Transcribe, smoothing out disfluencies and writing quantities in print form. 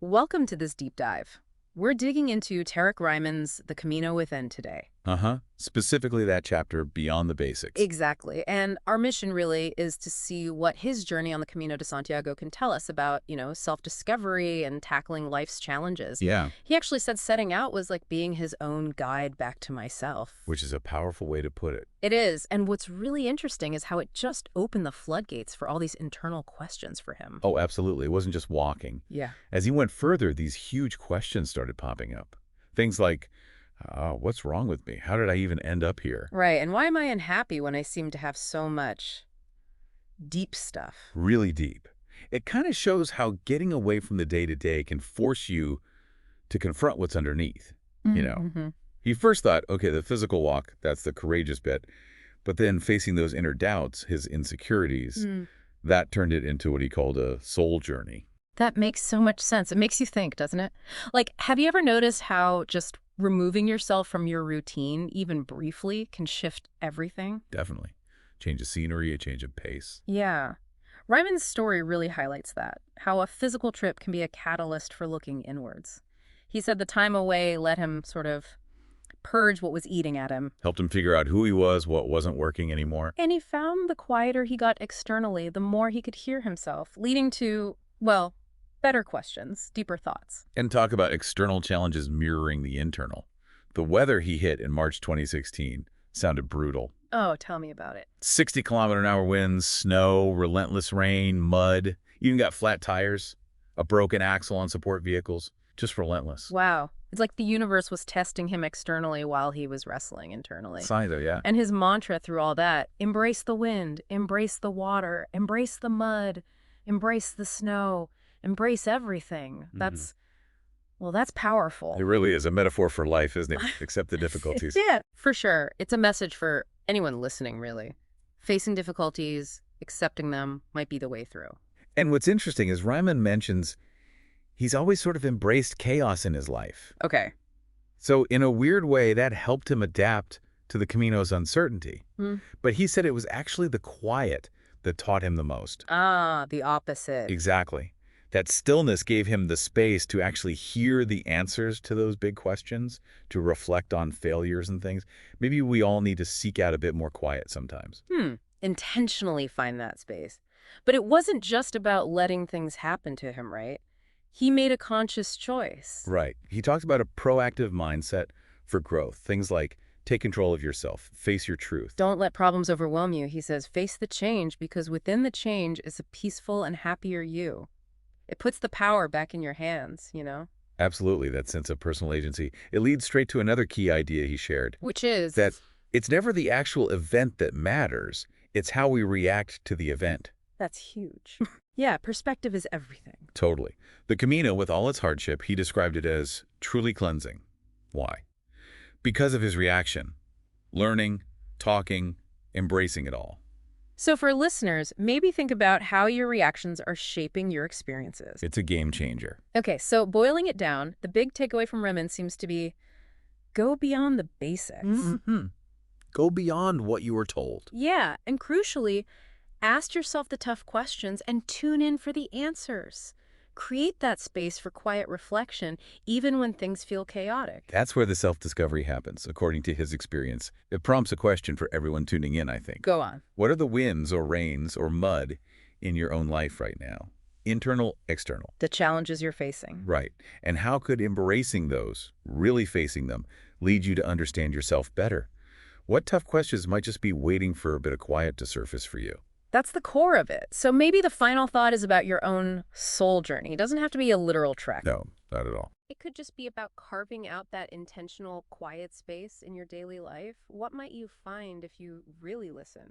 Welcome to this deep dive. We're digging into Tarek Ryman's The Camino Within today. Uh-huh. Specifically that chapter, Beyond the Basics. Exactly. And our mission really is to see what his journey on the Camino de Santiago can tell us about, self-discovery and tackling life's challenges. Yeah, He actually said setting out was like being his own guide back to myself. which is a powerful way to put it. It is. And what's really interesting is how it just opened the floodgates for all these internal questions for him. Oh, absolutely. It wasn't just walking. Yeah. As he went further, these huge questions started popping up. Things like, what's wrong with me? How did I even end up here? Right. And why am I unhappy when I seem to have so much deep stuff? Really deep. It kind of shows how getting away from the day-to-day can force you to confront what's underneath, you know. Mm-hmm. He first thought, okay, the physical walk, that's the courageous bit. But then facing those inner doubts, his insecurities, that turned it into what he called a soul journey. That makes so much sense. It makes you think, doesn't it? Like, have you ever noticed how just removing yourself from your routine, even briefly, can shift everything? Definitely. Change of scenery, a change of pace. Yeah. Ryman's story really highlights that, how a physical trip can be a catalyst for looking inwards. He said the time away let him sort of purge what was eating at him. Helped him figure out who he was, what wasn't working anymore. And he found the quieter he got externally, the more he could hear himself, leading to, well, better questions, deeper thoughts. And talk about external challenges mirroring the internal. The weather he hit in March 2016 sounded brutal. Oh, tell me about it. 60-kilometer-an-hour winds, snow, relentless rain, mud, even got flat tires, a broken axle on support vehicles. Just relentless. Wow. It's like the universe was testing him externally while he was wrestling internally. Kind of, yeah. And his mantra through all that, embrace the wind, embrace the water, embrace the mud, embrace the snow, embrace everything. That's powerful. It really is a metaphor for life, isn't it? Accept the difficulties. Yeah, for sure. It's a message for anyone listening, really. Facing difficulties, accepting them might be the way through. And what's interesting is Ryman mentions he's always sort of embraced chaos in his life. Okay. So in a weird way, that helped him adapt to the Camino's uncertainty. But he said it was actually the quiet that taught him the most. Ah, the opposite. Exactly. That stillness gave him the space to actually hear the answers to those big questions, to reflect on failures and things. Maybe we all need to seek out a bit more quiet sometimes. Intentionally find that space. But it wasn't just about letting things happen to him, right? He made a conscious choice. Right. He talks about a proactive mindset for growth. Things like take control of yourself, face your truth. Don't let problems overwhelm you. He says, face the change because within the change is a peaceful and happier you. It puts the power back in your hands, Absolutely, that sense of personal agency. It leads straight to another key idea he shared, Which is... that it's never the actual event that matters, it's how we react to the event. That's huge. Yeah, perspective is everything. Totally. The Camino, with all its hardship, he described it as truly cleansing. Why? Because of his reaction. Learning, talking, embracing it all. So for listeners, maybe think about how your reactions are shaping your experiences. It's a game changer. Okay, so boiling it down, the big takeaway from Remen seems to be go beyond the basics. Go beyond what you were told. Yeah, and crucially, ask yourself the tough questions and tune in for the answers. Create that space for quiet reflection, even when things feel chaotic. That's where the self-discovery happens, according to his experience. It prompts a question for everyone tuning in, I think. Go on. What are the winds or rains or mud in your own life right now? Internal, external. The challenges you're facing. Right. And how could embracing those, really facing them, lead you to understand yourself better? What tough questions might just be waiting for a bit of quiet to surface for you? That's the core of it. So maybe the final thought is about your own soul journey. It doesn't have to be a literal trek. No, not at all. It could just be about carving out that intentional, quiet space in your daily life. What might you find if you really listen?